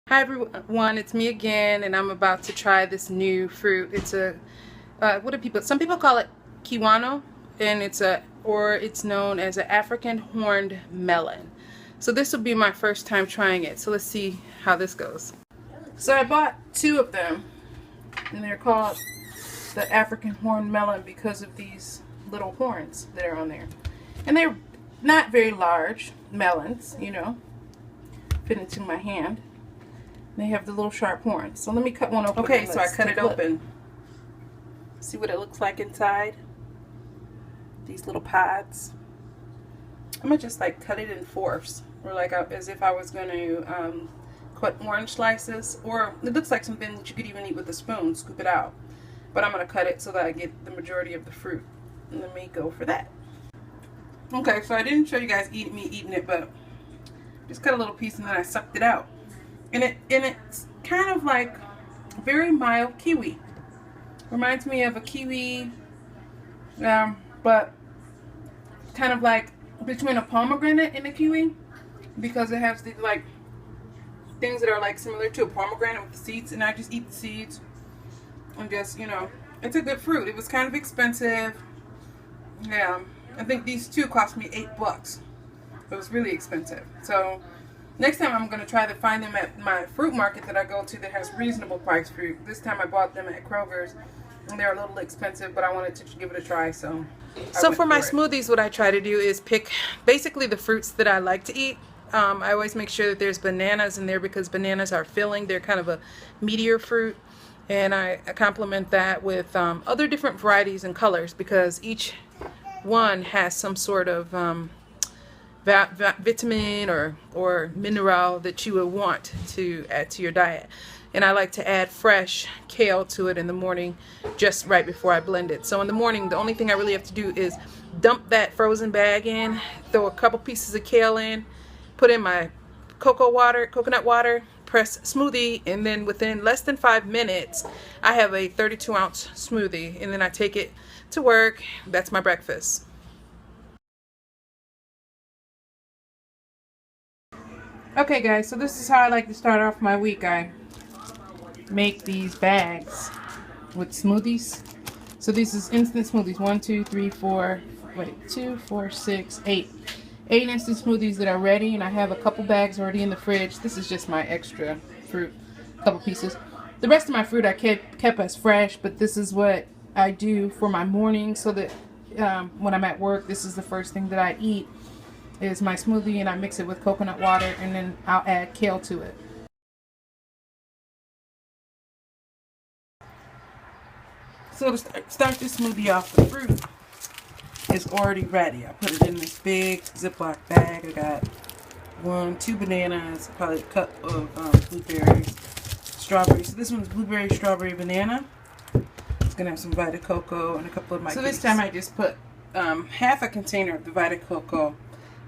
Hi everyone, it's me again, and I'm about to try this new fruit. It's a some people call it Kiwano, and it's known as an African horned melon. So this will be my first time trying it. So let's see how this goes. So I bought two of them, and they're called the African horned melon because of these little horns that are on there. And they're not very large melons, fit into my hand. They have the little sharp horns. So let me cut one open. Okay, so I cut it open. See what it looks like inside? These little pods. I'm gonna just like cut it in fourths, or like as if I was going to cut orange slices, or it looks like something that you could even eat with a spoon, scoop it out. But I'm gonna cut it so that I get the majority of the fruit. And let me go for that. Okay, so I didn't show you guys me eating it, but just cut a little piece and then I sucked it out. And it's kind of like very mild kiwi. Reminds me of a kiwi, but kind of like between a pomegranate and a kiwi, because it has these like things that are like similar to a pomegranate with the seeds. And I just eat the seeds and just, it's a good fruit. It was kind of expensive. Yeah, I think these two cost me $8. It was really expensive. So next time I'm going to try to find them at my fruit market that I go to that has reasonable price fruit. This time I bought them at Kroger's, and they're a little expensive, but I wanted to give it a try, so for my smoothies, what I try to do is pick basically the fruits that I like to eat. I always make sure that there's bananas in there because bananas are filling. They're kind of a meatier fruit, and I complement that with other different varieties and colors because each one has some sort of vitamin or mineral that you would want to add to your diet. And I like to add fresh kale to it in the morning just right before I blend it. So in the morning, the only thing I really have to do is dump that frozen bag in, throw a couple pieces of kale in, put in my coconut water, press smoothie, and then within less than 5 minutes I have a 32-ounce smoothie, and then I take it to work. That's my breakfast. Okay guys, so this is how I like to start off my week. I make these bags with smoothies. So this is instant smoothies. 2, 4, 6, 8. 8 instant smoothies that are ready, and I have a couple bags already in the fridge. This is just my extra fruit, a couple pieces. The rest of my fruit I kept as fresh, but this is what I do for my morning so that when I'm at work, this is the first thing that I eat. Is my smoothie, and I mix it with coconut water, and then I'll add kale to it. So to start this smoothie off, the fruit is already ready. I put it in this big Ziploc bag. I got 2 bananas, probably a cup of blueberries, strawberries. So this one's blueberry, strawberry, banana. It's gonna have some Vita Coco and a couple of my. So this time I just put half a container of the Vita Coco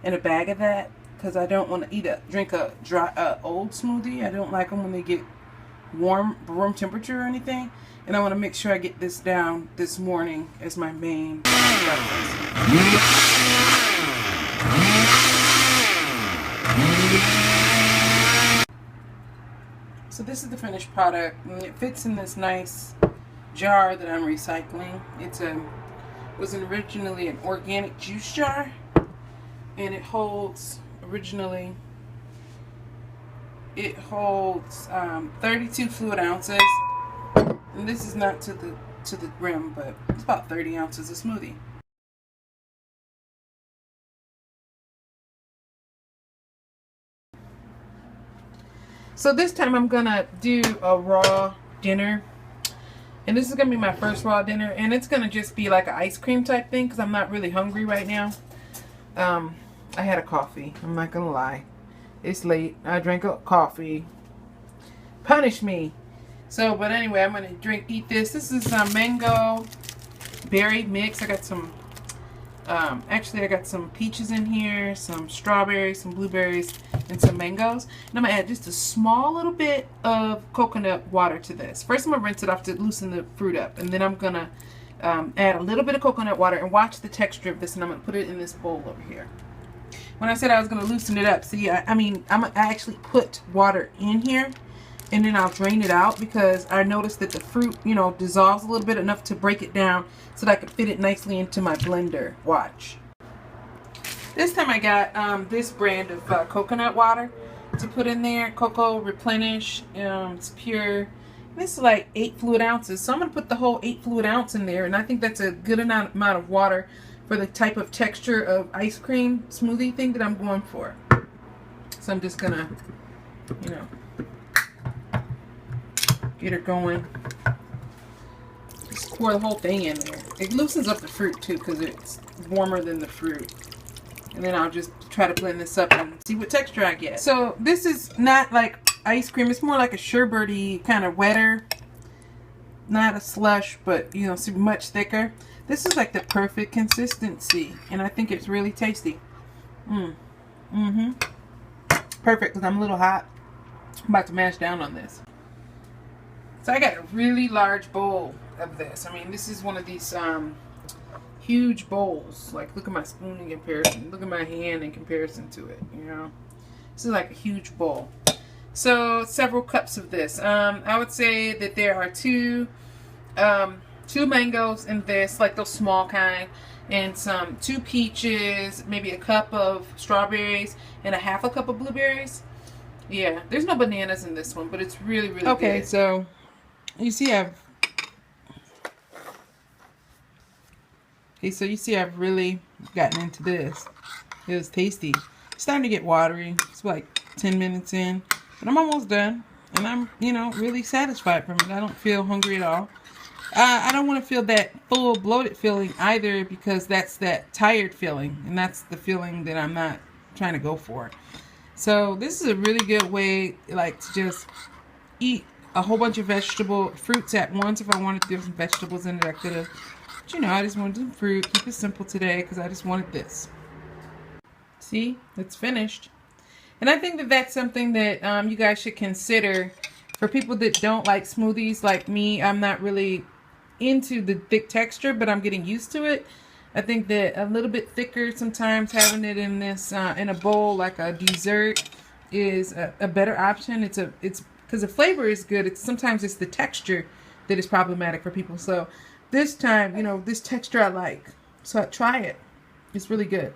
in a bag of that because I don't want to drink a dry old smoothie. I don't like them when they get room temperature or anything, and I want to make sure I get this down this morning as my main breakfast. So this is the finished product, and it fits in this nice jar that I'm recycling. It was originally an organic juice jar. And it holds 32 fluid ounces. And this is not to the rim, but it's about 30 ounces of smoothie. So this time I'm gonna do a raw dinner. And this is gonna be my first raw dinner, and it's gonna just be like an ice cream type thing because I'm not really hungry right now. I had a coffee. I'm not gonna lie. It's late. I drank a coffee. Punish me. So, but anyway, I'm gonna eat this. This is a mango berry mix. I got some. Actually, I got some peaches in here, some strawberries, some blueberries, and some mangoes. And I'm gonna add just a small little bit of coconut water to this. First, I'm gonna rinse it off to loosen the fruit up, and then I'm gonna add a little bit of coconut water and watch the texture of this, and I'm gonna put it in this bowl over here. When I said I was going to loosen it up, see, I actually put water in here and then I'll drain it out because I noticed that the fruit, you know, dissolves a little bit, enough to break it down so that I could fit it nicely into my blender. Watch. This time I got this brand of coconut water to put in there. Cocoa Replenish. It's pure. This is like 8 fluid ounces. So I'm going to put the whole 8 fluid ounce in there. And I think that's a good amount of water for the type of texture of ice cream smoothie thing that I'm going for. So I'm just going to, you know, get her going. Just pour the whole thing in there. It loosens up the fruit too because it's warmer than the fruit. And then I'll just try to blend this up and see what texture I get. So this is not like ice cream. It's more like a sherbety, kind of wetter. Not a slush, but you know, much thicker. This is like the perfect consistency. And I think it's really tasty. Perfect, because I'm a little hot. I'm about to mash down on this. So I got a really large bowl of this. I mean, this is one of these huge bowls. Like, look at my spoon in comparison. Look at my hand in comparison to it, you know. This is like a huge bowl. So, several cups of this. I would say that there are two mangoes in this, like those small kind, and 2 peaches, maybe a cup of strawberries, and a half a cup of blueberries. Yeah, there's no bananas in this one, but it's really, really good. Okay, so you see I've really gotten into this. It was tasty. It's starting to get watery. It's like 10 minutes in, but I'm almost done, and I'm, you know, really satisfied from it. I don't feel hungry at all. I don't want to feel that full bloated feeling either, because that's that tired feeling, and that's the feeling that I'm not trying to go for. So this is a really good way, like, to just eat a whole bunch of fruits at once. If I wanted to do some vegetables in it, I could have. But you know, I just wanted some fruit. Keep it simple today because I just wanted this. See, it's finished. And I think that that's something that you guys should consider for people that don't like smoothies like me. I'm not really into the thick texture, but I'm getting used to it. I think that a little bit thicker, sometimes having it in this in a bowl like a dessert is a better option. It's because the flavor is good. Sometimes it's the texture that is problematic for people. So this time, you know, this texture I like. So try it. It's really good.